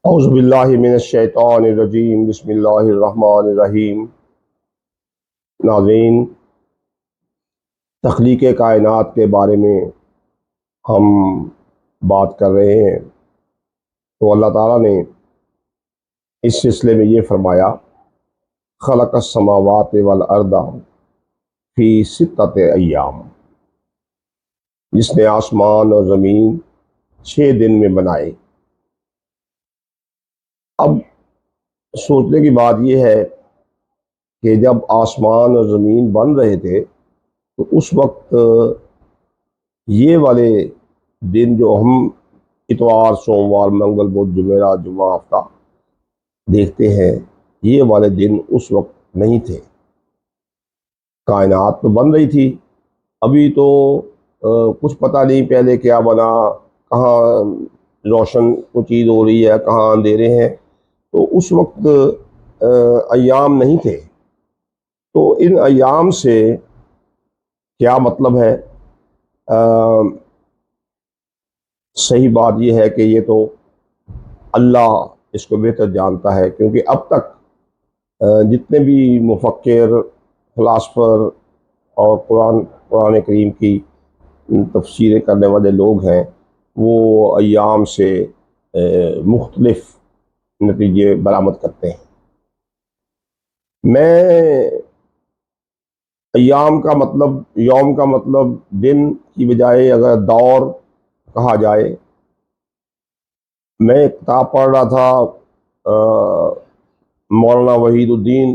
اعوذ باللہ من الشیطان الرجیم، بسم اللہ الرحمن الرحیم۔ ناظرین، تخلیق کائنات کے بارے میں ہم بات کر رہے ہیں، تو اللہ تعالیٰ نے اس سلسلے میں یہ فرمایا، خلق السماوات والارض فی ستۃ ایام، جس نے آسمان اور زمین 6 دن میں بنائے۔ اب سوچنے کی بات یہ ہے کہ جب آسمان اور زمین بن رہے تھے تو اس وقت یہ والے دن جو ہم اتوار، سوموار، منگل، بدھ، جمعرات، جمعہ، ہفتہ دیکھتے ہیں، یہ والے دن اس وقت نہیں تھے۔ کائنات تو بن رہی تھی، ابھی تو کچھ پتہ نہیں پہلے کیا بنا، کہاں روشن کو چیز ہو رہی ہے، کہاں اندھیرے ہیں، تو اس وقت ایام نہیں تھے۔ تو ان ایام سے کیا مطلب ہے؟ صحیح بات یہ ہے کہ یہ تو اللہ اس کو بہتر جانتا ہے، کیونکہ اب تک جتنے بھی مفکر، فلاسفر اور قرآن کریم کی تفسیریں کرنے والے لوگ ہیں، وہ ایام سے مختلف نتیجے برآمد کرتے ہیں۔ میں ایام کا مطلب، یوم کا مطلب دن کی بجائے اگر دور کہا جائے، میں ایک کتاب پڑھ رہا تھا، مولانا وحید الدین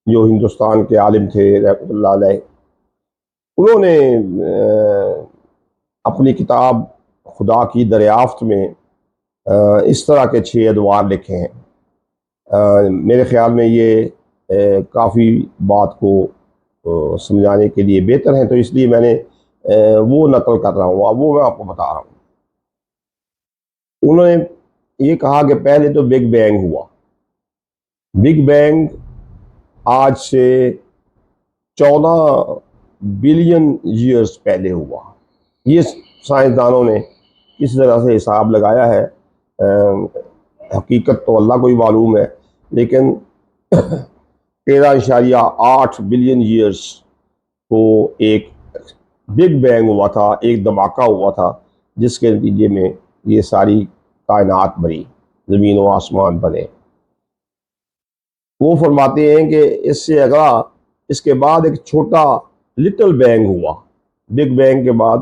جو ہندوستان کے عالم تھے رحمۃ اللہ علیہ، انہوں نے اپنی کتاب خدا کی دریافت میں اس طرح کے 6 ادوار لکھے ہیں۔ میرے خیال میں یہ کافی بات کو سمجھانے کے لیے بہتر ہیں، تو اس لیے میں نے وہ نقل کر رہا ہوں، اب وہ میں آپ کو بتا رہا ہوں۔ انہوں نے یہ کہا کہ پہلے تو بگ بینگ ہوا۔ بگ بینگ آج سے 14 بلین ایئرز پہلے ہوا۔ یہ سائنسدانوں نے کس طرح سے حساب لگایا ہے، حقیقت تو اللہ کو ہی معلوم ہے، لیکن 13.8 بلین ایئرز کو ایک بگ بینگ ہوا تھا، ایک دھماکہ ہوا تھا، جس کے نتیجے میں یہ ساری کائنات بنی، زمین و آسمان بنے۔ وہ فرماتے ہیں کہ اس سے اگلا، اس کے بعد ایک چھوٹا لٹل بینگ ہوا، بگ بینگ کے بعد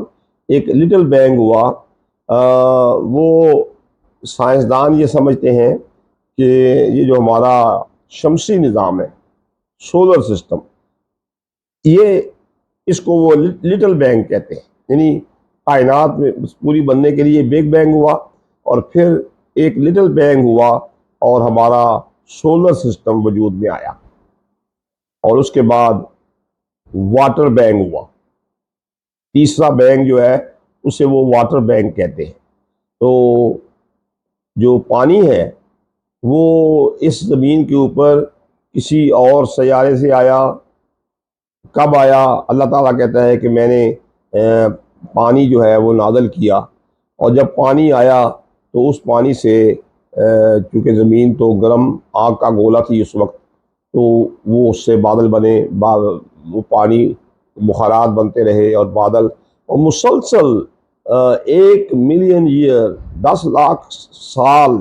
ایک لٹل بینگ ہوا۔ وہ سائنسدان یہ سمجھتے ہیں کہ یہ جو ہمارا شمسی نظام ہے، سولر سسٹم، یہ اس کو وہ لٹل بینگ کہتے ہیں، یعنی کائنات میں پوری بننے کے لیے بگ بینگ ہوا، اور پھر ایک لٹل بینگ ہوا اور ہمارا سولر سسٹم وجود میں آیا، اور اس کے بعد واٹر بینگ ہوا۔ تیسرا بینگ جو ہے اسے وہ واٹر بینگ کہتے ہیں۔ تو جو پانی ہے وہ اس زمین کے اوپر کسی اور سیارے سے آیا، کب آیا؟ اللہ تعالیٰ کہتا ہے کہ میں نے پانی جو ہے وہ نازل کیا، اور جب پانی آیا تو اس پانی سے، چونکہ زمین تو گرم آگ کا گولا تھی اس وقت، تو وہ اس سے بادل بنے، وہ پانی بخارات بنتے رہے اور بادل، اور مسلسل 1 ملین ایئر، 10 لاکھ سال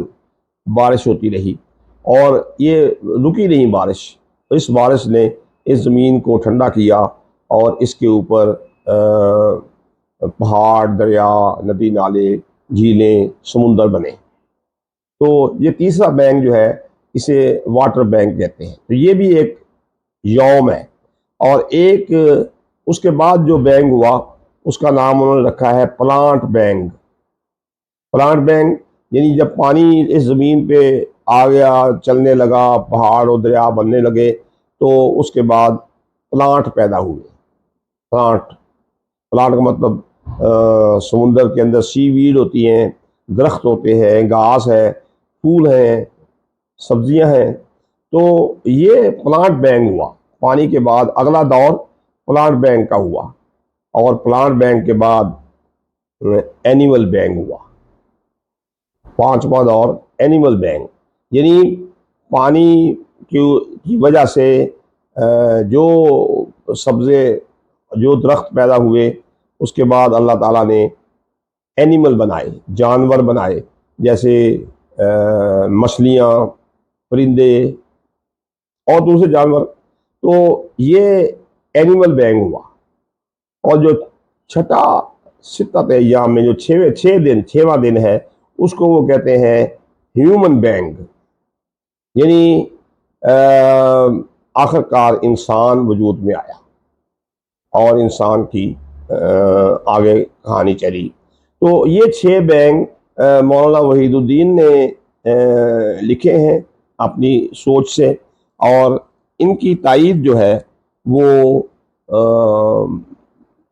بارش ہوتی رہی، اور یہ رکی نہیں بارش۔ اس بارش نے اس زمین کو ٹھنڈا کیا، اور اس کے اوپر پہاڑ، دریا، ندی نالے، جھیلیں، سمندر بنے۔ تو یہ تیسرا بینگ جو ہے اسے واٹر بینگ کہتے ہیں۔ تو یہ بھی ایک یوم ہے۔ اور ایک اس کے بعد جو بینگ ہوا اس کا نام انہوں نے رکھا ہے پلانٹ بینگ۔ پلانٹ بینگ یعنی جب پانی اس زمین پہ آ گیا، چلنے لگا، پہاڑ اور دریا بننے لگے، تو اس کے بعد پلانٹ پیدا ہوئے۔ پلانٹ کا مطلب سمندر کے اندر سی ویڈ ہوتی ہیں، درخت ہوتے ہیں، گھاس ہے، پھول ہیں، سبزیاں ہیں۔ تو یہ پلانٹ بینگ ہوا۔ پانی کے بعد اگلا دور پلانٹ بینگ کا ہوا، اور پلانٹ بینگ کے بعد اینیمل بینگ ہوا۔ پانچواں دور اینیمل بینگ، یعنی پانی کی وجہ سے جو سبزے جو درخت پیدا ہوئے، اس کے بعد اللہ تعالیٰ نے اینیمل بنائے، جانور بنائے، جیسے مچھلیاں، پرندے اور دوسرے جانور. تو یہ اینیمل بینگ ہوا. اور جو چھٹا ستت ایام میں جو چھواں دن ہے، اس کو وہ کہتے ہیں ہیومن بینگ، یعنی آخر کار انسان وجود میں آیا اور انسان کی آگے کہانی چلی. تو یہ 6 بینگ مولانا وحید الدین نے لکھے ہیں اپنی سوچ سے، اور ان کی تائید جو ہے وہ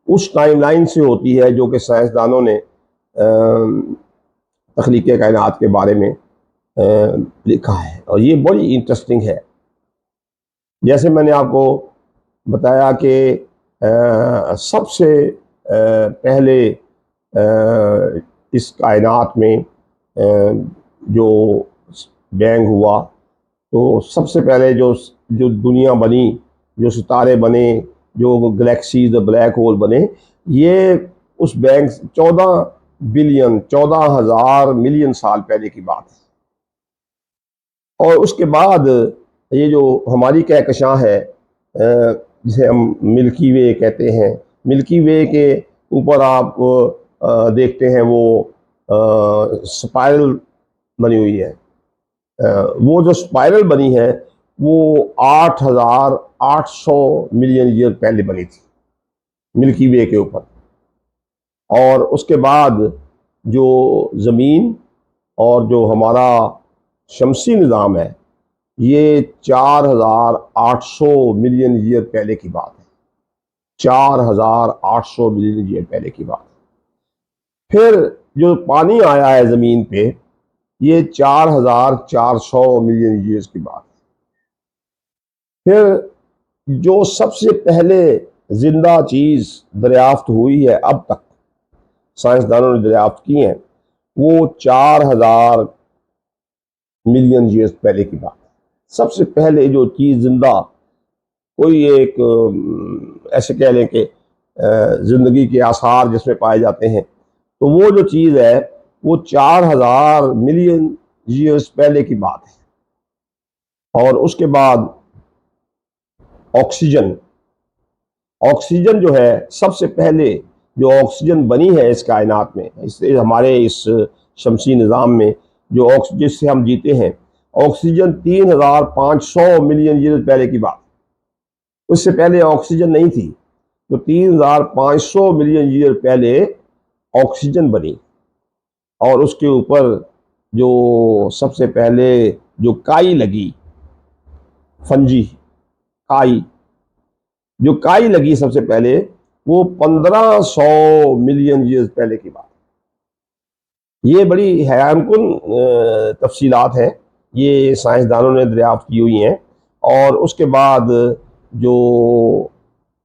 اس ٹائم لائن سے ہوتی ہے جو کہ سائنسدانوں نے تخلیق کائنات کے بارے میں لکھا ہے. اور یہ بڑی انٹرسٹنگ ہے. جیسے میں نے آپ کو بتایا کہ سب سے پہلے اس کائنات میں جو بینگ ہوا، تو سب سے پہلے جو دنیا بنی، جو ستارے بنے، جو گلیکسیز بلیک ہول بنے، یہ اس بینگ 14,000 ملین سال پہلے کی بات ہے. اور اس کے بعد یہ جو ہماری کہکشاں ہے جسے ہم ملکی وے کہتے ہیں، ملکی وے کے اوپر آپ دیکھتے ہیں وہ سپائرل بنی ہوئی ہے. وہ جو سپائرل بنی ہے وہ 8,800 ملین ایئر پہلے بنی تھی ملکی وے کے اوپر. اور اس کے بعد جو زمین اور جو ہمارا شمسی نظام ہے، یہ 4,800 ملین ایئر پہلے کی بات ہے. 4,800 ملین ایئر پہلے کی بات. پھر جو پانی آیا ہے زمین پہ، یہ 4,400 ملین ایئرز کی بات ہے. پھر جو سب سے پہلے زندہ چیز دریافت ہوئی ہے اب تک سائنسدانوں نے دریافت کی ہیں، وہ 4,000 ملین ایئرز پہلے کی بات ہے. سب سے پہلے جو چیز زندہ، کوئی ایک ایسے کہہ لیں کہ زندگی کے آثار جس میں پائے جاتے ہیں، تو وہ جو چیز ہے وہ 4,000 ملین ایئرز پہلے کی بات ہے. اور اس کے بعد آکسیجن جو ہے، سب سے پہلے جو آکسیجن بنی ہے اس کائنات میں، ہمارے اس شمسی نظام میں جو جس سے ہم جیتے ہیں، آکسیجن 3,500 ملین ایئر پہلے کی بات. اس سے پہلے آکسیجن نہیں تھی، تو 3,500 ملین ایئر پہلے آکسیجن بنی. اور اس کے اوپر جو سب سے پہلے جو کائی لگی، فنجی کائی لگی سب سے پہلے، وہ 1,500 ملین ایئرز پہلے کی بات. یہ بڑی حیران کن تفصیلات ہیں، یہ سائنسدانوں نے دریافت کی ہوئی ہیں. اور اس کے بعد جو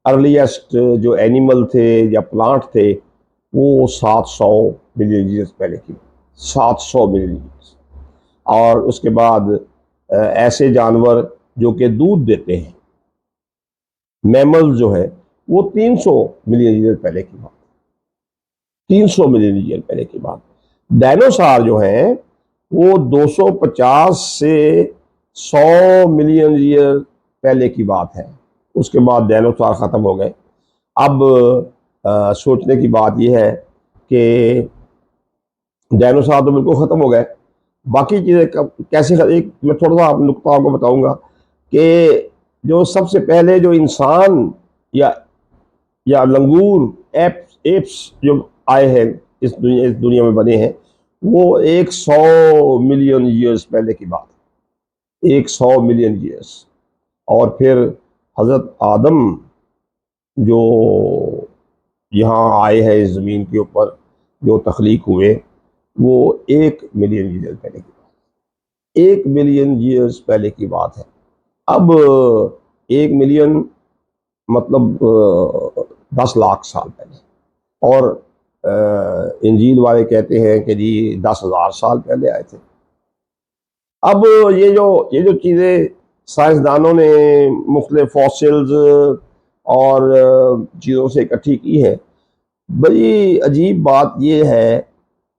ارلیسٹ جو اینیمل تھے یا پلانٹ تھے، وہ 700 ملین ایئرز پہلے کی، 700 ملین ایئرز. اور اس کے بعد ایسے جانور جو کہ دودھ دیتے ہیں، میمل جو ہے، وہ 300 ملین ایئر پہلے کی بات. 300 ملین ایئر پہلے کی بات. ڈائنوسار جو ہیں وہ 250 سے 100 ملین ایئر پہلے کی بات ہے. اس کے بعد ڈائنوسار ختم ہو گئے. اب سوچنے کی بات یہ ہے کہ ڈائنوسار تو بالکل ختم ہو گئے، باقی چیزیں کیسے؟ ایک میں تھوڑا سا نقطہ آپ کو بتاؤں گا کہ جو سب سے پہلے جو انسان یا لنگور ایپس جو آئے ہیں اس دنیا میں بنے ہیں، وہ 100 ملین ایئرز پہلے کی بات. 100 ملین ایئرز. اور پھر حضرت آدم جو یہاں آئے ہیں اس زمین کے اوپر، جو تخلیق ہوئے، وہ 1 ملین ایئر پہلے کی بات. 1 ملین ایئرز پہلے کی بات ہے. اب 1 ملین مطلب 10 لاکھ سال پہلے. اور انجیل والے کہتے ہیں کہ جی 10,000 سال پہلے آئے تھے۔ اب یہ جو چیزیں سائنسدانوں نے مختلف فوسلز اور چیزوں سے اکٹھی کی ہے، بڑی عجیب بات یہ ہے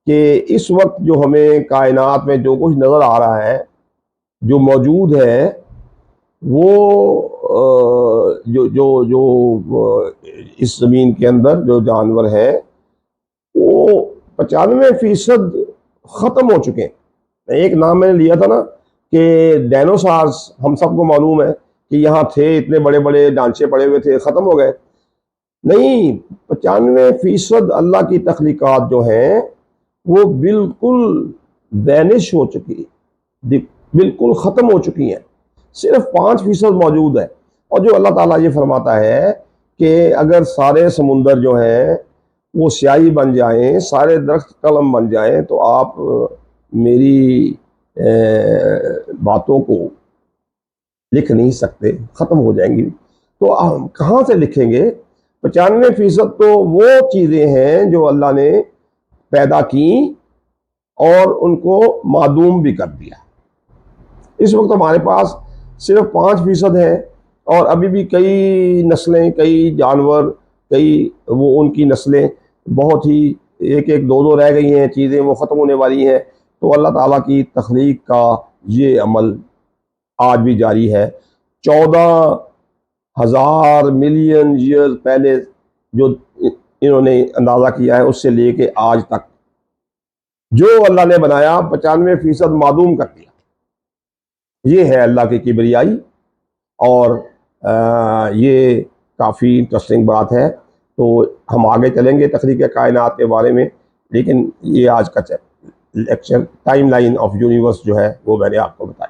کہ اس وقت جو ہمیں کائنات میں جو کچھ نظر آ رہا ہے، جو موجود ہے، وہ جو جو جو اس زمین کے اندر جو جانور ہیں وہ 95% ختم ہو چکے ہیں۔ ایک نام میں نے لیا تھا نا کہ ڈائنوسارز، ہم سب کو معلوم ہے کہ یہاں تھے، اتنے بڑے بڑے ڈھانچے پڑے ہوئے تھے، ختم ہو گئے۔ نہیں، 95% اللہ کی تخلیقات جو ہیں وہ بالکل وینش ہو چکی، بالکل ختم ہو چکی ہیں، صرف 5% موجود ہے۔ اور جو اللہ تعالیٰ یہ فرماتا ہے کہ اگر سارے سمندر جو ہیں وہ سیاہی بن جائیں، سارے درخت قلم بن جائیں، تو آپ میری باتوں کو لکھ نہیں سکتے، ختم ہو جائیں گی۔ تو ہم کہاں سے لکھیں گے؟ 95% تو وہ چیزیں ہیں جو اللہ نے پیدا کی اور ان کو معدوم بھی کر دیا۔ اس وقت ہمارے پاس صرف 5% ہے، اور ابھی بھی کئی نسلیں، کئی جانور، کئی وہ ان کی نسلیں بہت ہی ایک ایک دو دو رہ گئی ہیں، چیزیں وہ ختم ہونے والی ہیں۔ تو اللہ تعالیٰ کی تخلیق کا یہ عمل آج بھی جاری ہے۔ 14,000 ملین ایئر پہلے جو انہوں نے اندازہ کیا ہے، اس سے لے کے آج تک جو اللہ نے بنایا 95% معدوم کر دیا۔ یہ ہے اللہ کی کبریائی، اور یہ کافی انٹرسٹنگ بات ہے۔ تو ہم آگے چلیں گے تخلیق کائنات کے بارے میں، لیکن یہ آج کا lecture time line of universe جو ہے وہ میں نے آپ کو بتایا۔